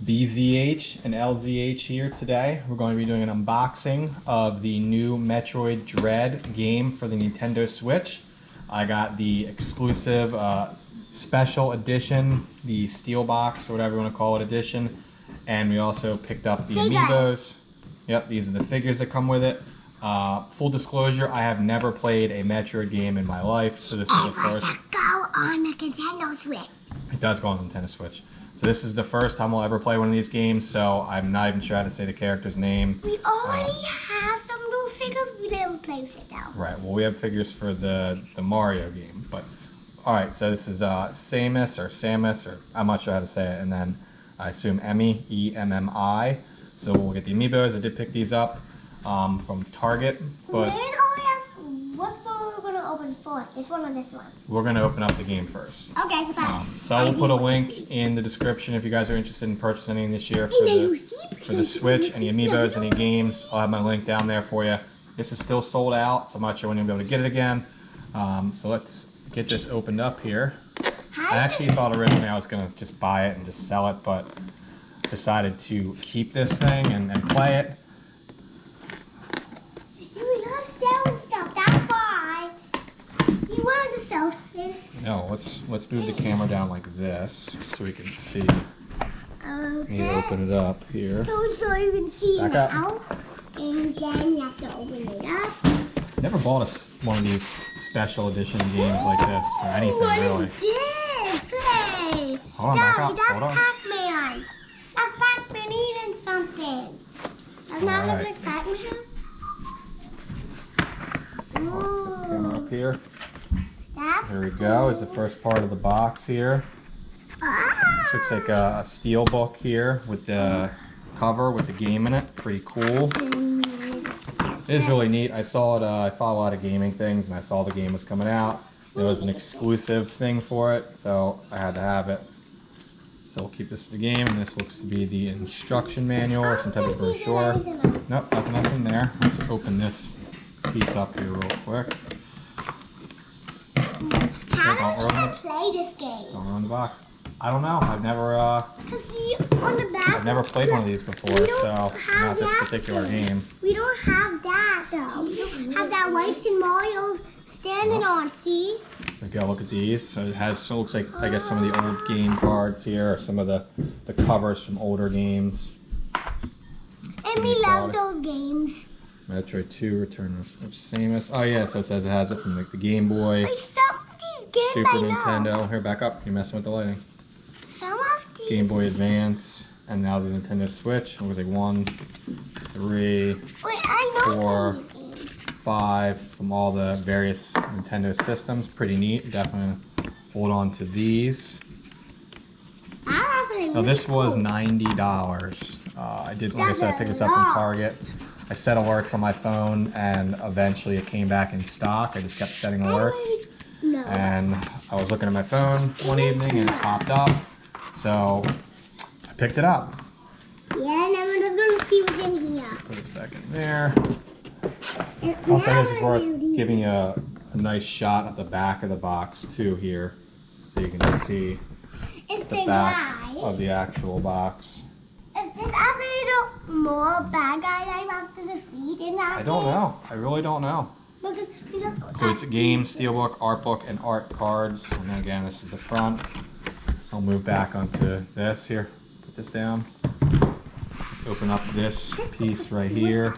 BZH and LZH here today. We're going to be doing an unboxing of the new Metroid Dread game for the Nintendo Switch. I got the exclusive special edition, the steel box or whatever you want to call it edition, and we also picked up the Amiibos. Yep, these are the figures that come with it. Full disclosure, I have never played a Metroid game in my life, so this is the first. It go on the Nintendo Switch. It does go on the Nintendo Switch. So this is the first time I'll ever play one of these games, so I'm not even sure how to say the character's name. We already have some little figures. We never play with it though. Right, well we have figures for the Mario game, but alright, so this is Samus, or I'm not sure how to say it, and then I assume E.M.M.I. So we'll get the Amiibos. I did pick these up from Target, but what's one we're going to open first? This one or this one? we're going to open up the game first. Okay, fine. So I will put a link in the description if you guys are interested in purchasing anything this year for the Switch, any Amiibos, any games. I'll have my link down there for you. This is still sold out, so I'm not sure when you'll be able to get it again. So let's get this opened up here. I actually thought originally I was going to just buy it and just sell it, but decided to keep this thing and play it. You love selling stuff, that's why. You wanted to sell things. No, let's move the camera down like this so we can see. Okay. You open it up here. So you can see Back now. up. And then you have to open it up. Never bought one of these special edition games like this or anything really. What is this? Hey. Hold on, back up. That's Hold on. Pac-Man. That's Pac-Man eating something. Does not look like Pac-Man? Put the camera up here. That's There we go. Is the first part of the box here. This looks like a steel book here with the cover with the game in it. Pretty cool. It is really neat. I saw it. I follow a lot of gaming things, and I saw the game was coming out. There was an exclusive thing for it, so I had to have it. So we'll keep this for the game, and this looks to be the instruction manual or some type of brochure. Nope, nothing else in there. Let's open this piece up here real quick. How do I play this game? Don't ruin the box. I don't know. I've never See, on the back, I've never played one of these before, so not this particular game. We don't have that though. We don't have that white and Mario standing on. See? There we go. Look at these. So it has. So it looks like I guess some of the old game cards here, or some of the covers from older games. And we love those games. Metroid 2: Return of Samus. Oh yeah. So it says it has it from like the Game Boy, Some of these games Super I know. Nintendo. Here, back up. You're messing with the lighting. Some of these. Game Boy Advance, and now the Nintendo Switch. It was like 1, 3, Wait, I know 4, some of these games. 5 from all the various Nintendo systems. Pretty neat. Definitely hold on to these. Now this was $90. I did, like I said, I picked this up from Target. I set alerts on my phone, and eventually it came back in stock. I just kept setting alerts, and I was looking at my phone one evening, and it popped up. So I picked it up. Yeah, and I'm going to see what's in here. Put this back in there. Also, I guess it's worth giving you a nice shot at the back of the box too here, so you can see It's the back of the actual box. Is this after more bad guys I have to defeat in that I don't know. I really don't know. Includes a game, steelbook, art book, and art cards. And then again, this is the front. I'll move back onto this here. Put this down. Open up this piece right here.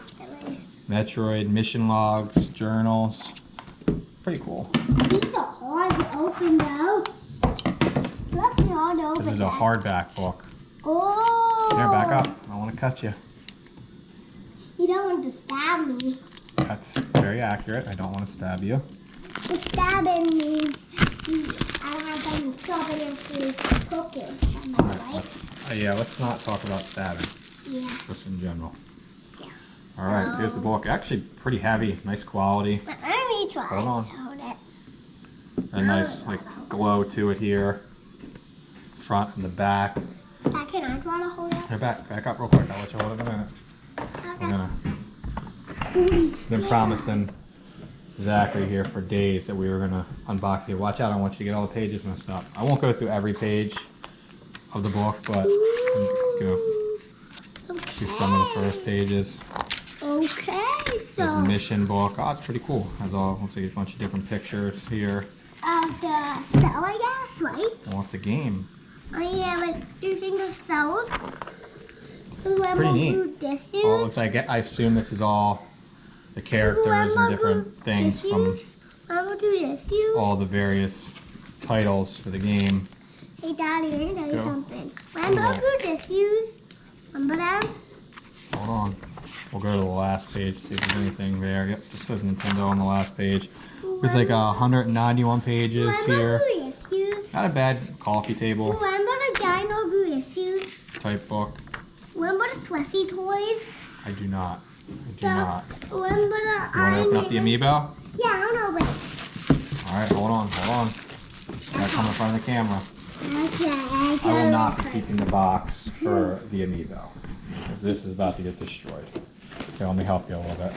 Metroid mission logs, journals. Pretty cool. These are hard to open though. Let's be hard to open. This is a hardback book. Oh. Here, back up. I want to cut you. You don't want to stab me. That's very accurate. I don't want to stab you. The stabbing means I don't have something stopping to poke you. Alright, let's not talk about stabbing. Yeah. Just in general. Yeah. Alright, so here's the book. Actually pretty heavy, nice quality. I need to Hold on. hold it. A nice like glow to it here. Front and the back. Can I try to hold it? Here, back up real quick. I'll let you hold it in a minute. I've been promising Zachary here for days that we were gonna unbox it. Watch out, I don't want you to get all the pages messed up. I won't go through every page. of the book, but I'm gonna do some of the first pages. Okay, There's a mission book. Oh, it's pretty cool. Has all looks like a bunch of different pictures here. Of the cell, I guess, right? Well, it's a game. Oh yeah, but do you think the cells? Pretty neat. Oh, it looks like I assume this is all the characters and different things from all the various titles for the game. Hey Daddy, let me tell you something. Remember who this use? Remember them? Hold on. We'll go to the last page, see if there's anything there. Yep, just says Nintendo on the last page. There's like 191 pages here. Not a bad coffee table. Remember the Dino Goose type book. Remember the Swessy toys? I do not. I do not. Remember the You want to open up the Amiibo? Yeah, I don't know, but... Alright, hold on. Gotta come in front of the camera. Okay, I will not be keeping the box for the Amiibo, because this is about to get destroyed. Okay, let me help you a little bit.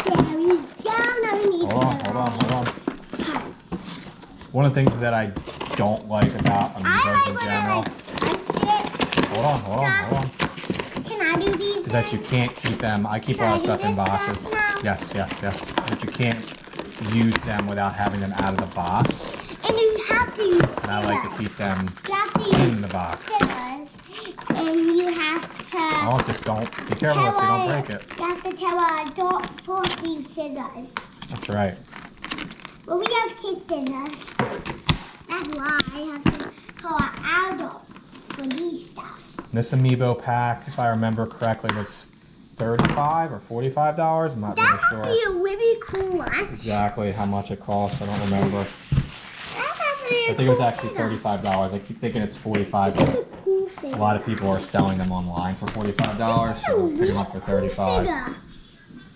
There we go. Now we need Hold on. One of the things that I don't like about Amiibos in general. Hold on. Can I do these? Is that you can't keep them. I keep a lot of stuff in boxes. Yes. But you can't use them without having them out of the box. And you have to use scissors. And I like to keep them in the box. Scissors. And you have to... Oh, just don't. Be careful so you don't break it. You have to tell her, don't force these scissors. That's right. Well, we have kid scissors. That's why I have to call an adult for these stuff. This Amiibo pack, if I remember correctly, was $35 or $45. I'm not really sure. That would be a really cool one. Exactly how much it costs, I don't remember. I think it was actually $35. I keep thinking it's $45. A lot of people are selling them online for $45, so pick them up for $35.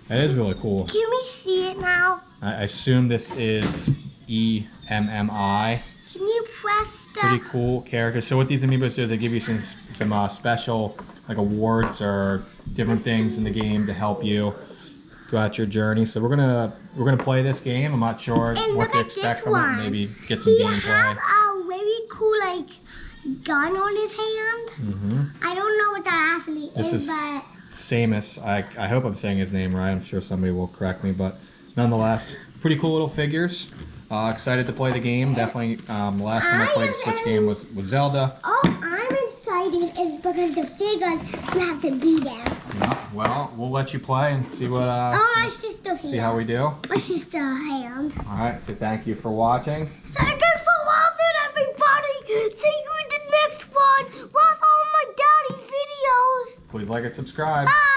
It is really cool. Can we see it now? I assume this is E.M.M.I. Can you press the... Pretty cool character. So what these Amiibos do is they give you some special like awards or different things in the game to help you throughout your journey. So we're gonna play this game. I'm not sure what to expect from it. Maybe get some gameplay. He has a very cool like gun on his hand. I don't know what that actually is, but Samus. I hope I'm saying his name right. I'm sure somebody will correct me, but nonetheless, pretty cool little figures. Excited to play the game. Definitely. The last time I played the Switch game was Zelda. Oh, I'm excited is because the figures you have to beat them. Yeah, well, we'll let you play and see what. My sister's hand. See how we do. My sister's hand. All right. So thank you for watching. Thank you for watching, everybody. See you in the next one. Watch all my daddy's videos. Please like and subscribe. Bye.